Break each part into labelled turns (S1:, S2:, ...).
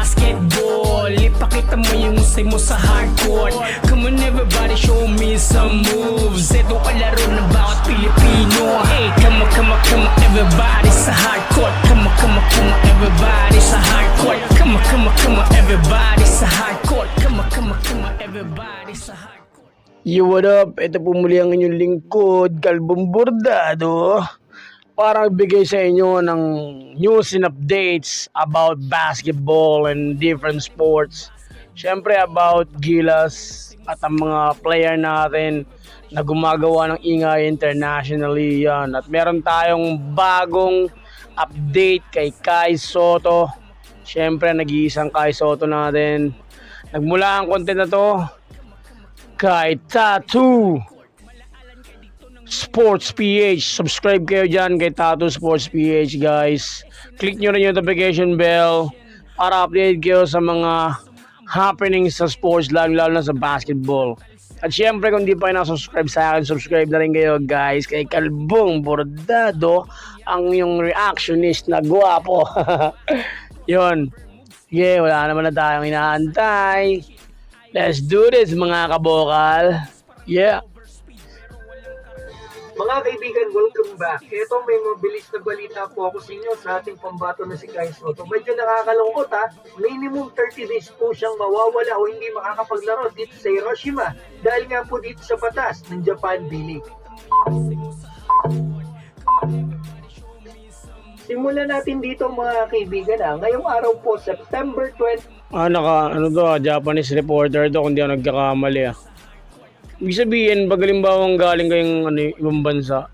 S1: basketball. Ipakita mo yung husay mo sa hardcourt. Come on everybody, show me some moves. Ito kalaro ng bawat Pilipino. Hey, come on everybody sa hardcourt. Come on everybody sa hardcourt. Come on everybody sa hardcourt. Come on everybody sa hardcourt.
S2: Yo, what up? Ito po muli ang inyong lingkod, Kalbong Bordado, para bigay sa inyo ng news and updates about basketball and different sports. Siyempre about Gilas at ang mga player natin na gumagawa ng ingay internationally yan. At meron tayong bagong update kay Kai Sotto. Siyempre nag-iisang Kai Sotto natin. Nagmula ang content na to kay Tattoo Sports PH. Subscribe kayo dyan kay Tattoo Sports PH, guys. Click nyo rin yung notification bell para update kayo sa mga happenings sa sports, lalo na sa basketball. At syempre kung di pa kayo nakasubscribe sa akin, subscribe na rin kayo, guys, kay Kalbong Bordado, ang yung reactionist na guwapo. Yun. Yeah, wala naman na tayong inaantay. Let's do this, mga kabokal. Yeah.
S3: Mga kaibigan, welcome back. Ito may mabilis na balita po ako sa inyo sa ating pambato na si Kai Sotto. Medyo nakakalungkot ha. Minimum 30 days po siyang mawawala o hindi makakapaglaro dito sa Hiroshima dahil nga po dito sa batas ng Japan B-League. Simulan natin dito mga kaibigan ha. Ngayong araw po, September 20.
S2: Japanese reporter to kung di ako nagkakamali ah. Ibig sabihin, pag halimbawang galing kayong ibang bansa,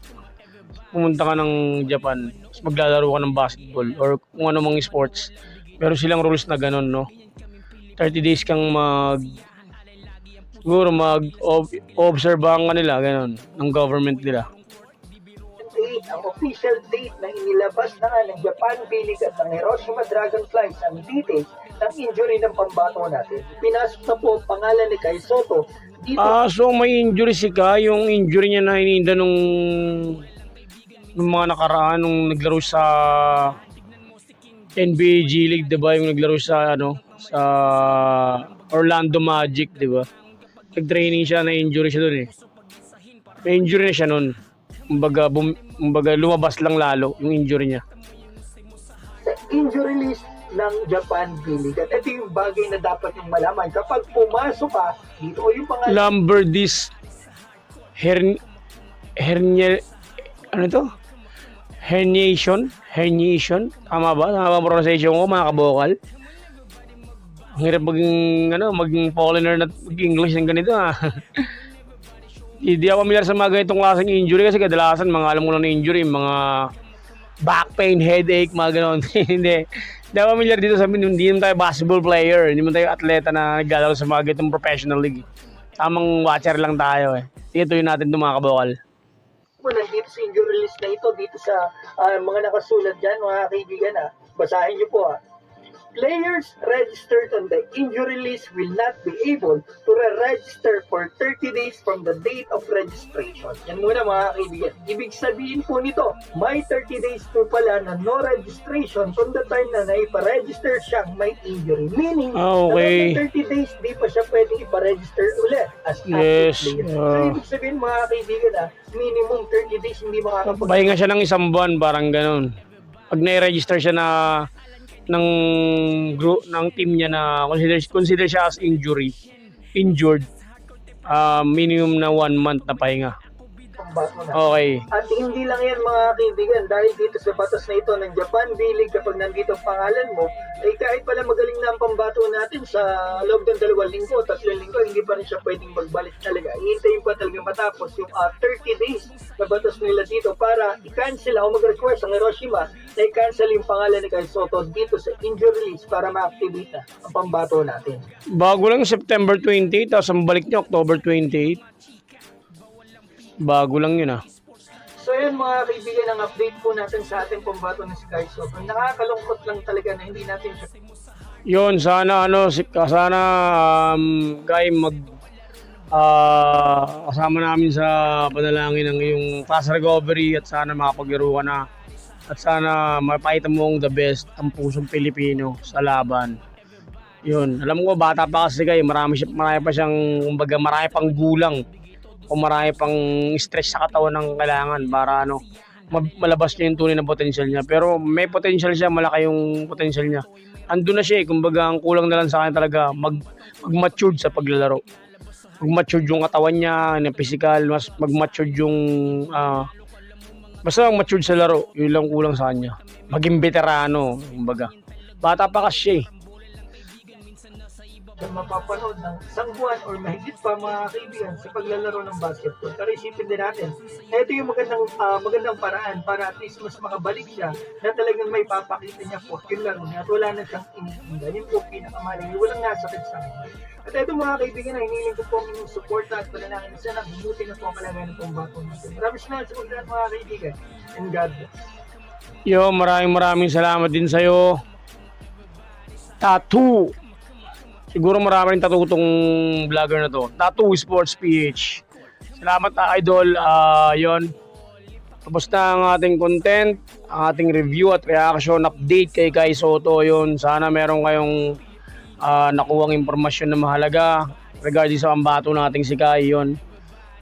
S2: pumunta ka ng Japan, maglalaro ka ng basketball or kung ano mang sports, pero silang rules na ganun, no? 30 days kang siguro mag-observe ang kanila, ganun, ng government nila.
S3: Ang official date na inilabas na nga ng Japan B-League at ng Hiroshima Dragonflies ang details ng injury ng pambato natin. Pinasok na po ang pangalan ni Kai Sotto dito.
S2: So may injury si Kai, yung injury niya na hininda nung mga nakaraan nung naglaro sa NBA G League, 'di ba? Yung naglaro sa sa Orlando Magic, 'di ba? Nag-training siya, na injury siya doon eh. May injury na siya noon. Kumbaga lumabas lang lalo yung injury niya.
S3: Sa injury list ng Japan B-League. At ito yung bagay na dapat yung malaman. Kapag pumasok ka, dito o yung pangalan.
S2: Lumbar disc hernia, ano to? Herniation? Tama ba? Tama ba ang pronunciation ko, mga kabokal? Ang hirap maging foreigner na mag-English ng ganito ah. Hindi ako familiar sa mga ganitong klaseng injury kasi kadalasan mga alam ko lang na injury, mga back pain, headache, mga gano'n. Hindi ako familiar dito sa hindi naman tayo basketball player, hindi naman tayo atleta na naglalaro sa mga ganitong professional league. Tamang watcher lang tayo eh. Ito yun natin itong mga kabokal.
S3: Nandito sa injury list na ito, dito sa mga nakasulat dyan, mga kaibigan basahin niyo po Players registered on the injury list will not be able to re-register for 30 days from the date of registration. Yan muna mga kaibigan. Ibig sabihin po nito, may 30 days po pala na no registration from the time na naipa-register siyang may injury. Meaning,
S2: okay,
S3: 30 days di pa siya pwedeng ipa-register ulit as
S2: yes,
S3: active player. So ibig sabihin mga kaibigan minimum 30 days hindi makakapag-
S2: pahinga siya ng isang buwan, parang ganun. Pag nai-register siya ng team niya na consider siya as injured, minimum na 1 month na pahinga. Okay.
S3: At hindi lang yan mga kaibigan, dahil dito sa batas na ito ng Japan B-League, kapag nandito ang pangalan mo, ay kahit pala magaling na ang pambato natin sa loob ng 2 linggo, 3 linggo, hindi pa rin siya pwedeng magbalik talaga. Ihintayin pa talaga matapos yung 30 days na batas nila dito para i-cancel o mag-request ang Hiroshima na i-cancel yung pangalan ni Kai Sotto dito sa injury list para ma-activate na ang pambato natin.
S2: Bago lang September 28, tapos ang balik niya October 28. Bago lang yun
S3: So yun mga kaibigan, ang update po natin sa ating pambato na si Kai Sotto. Nakakalungkot lang talaga na hindi natin siya.
S2: Yun, sana Kai kasama namin sa panalangin ng iyong fast recovery at sana makapaglaro ka na at sana mapakita mo the best ang pusong Pilipino sa laban. Yun, alam ko bata pa kasi kayo, marami pa siyang, kumbaga marami pang gulang o marami pang stress sa katawan ng kailangan para ano, malabas niya yung tunay na potential niya. Pero may potential siya, malaki yung potential niya. Andun na siya eh, kumbaga ang kulang na lang sa kanya talaga mag-matured sa paglalaro. Mag-matured yung katawan niya, yung physical, mas mag-matured yung basta matured sa laro, yun lang kulang sa kanya. Maging veterano, kumbaga. Bata pa kasi siya eh.
S3: Na mapapanood ng isang buwan or mahigit pa mga kaibigan sa paglalaro ng basketball. Pero isipin din natin na ito yung magandang paraan para at least mas makabalik siya na talagang may papakita niya po yung laro niya at wala na siyang iniinda. Yun po pinakamaling, walang nasakit sa akin. At ito mga kaibigan na hiniling ko po ang inyong suporta at panalangin isa na humuti na po ang kalagayan ng pambato natin. Maraming salamat sa paglalaan mga kaibigan and God bless.
S2: Yo, maraming salamat din sa'yo. Tattoo. Siguro marami rin tattoo tong vlogger na to. Tattoo Sports PH. Salamat idol. Yon. Tapos na ang ating content, ang ating review at reaction update kay Kai Soto. Yon. Sana meron kayong nakuhang impormasyon na mahalaga regarding sa pambato nating si Kai. Yon.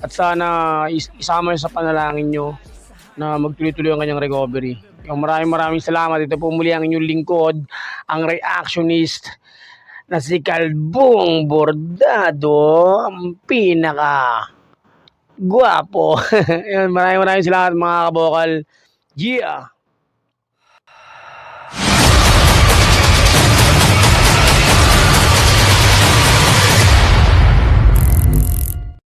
S2: At sana isama sa panalangin nyo na magtuloy-tuloy ang kanyang recovery. Yung maraming salamat. Ito po muli ang inyong lingkod, ang reactionist na si Kalbong Bordado, ang pinaka guwapo. Maraming salamat mga kabokal. Yeah!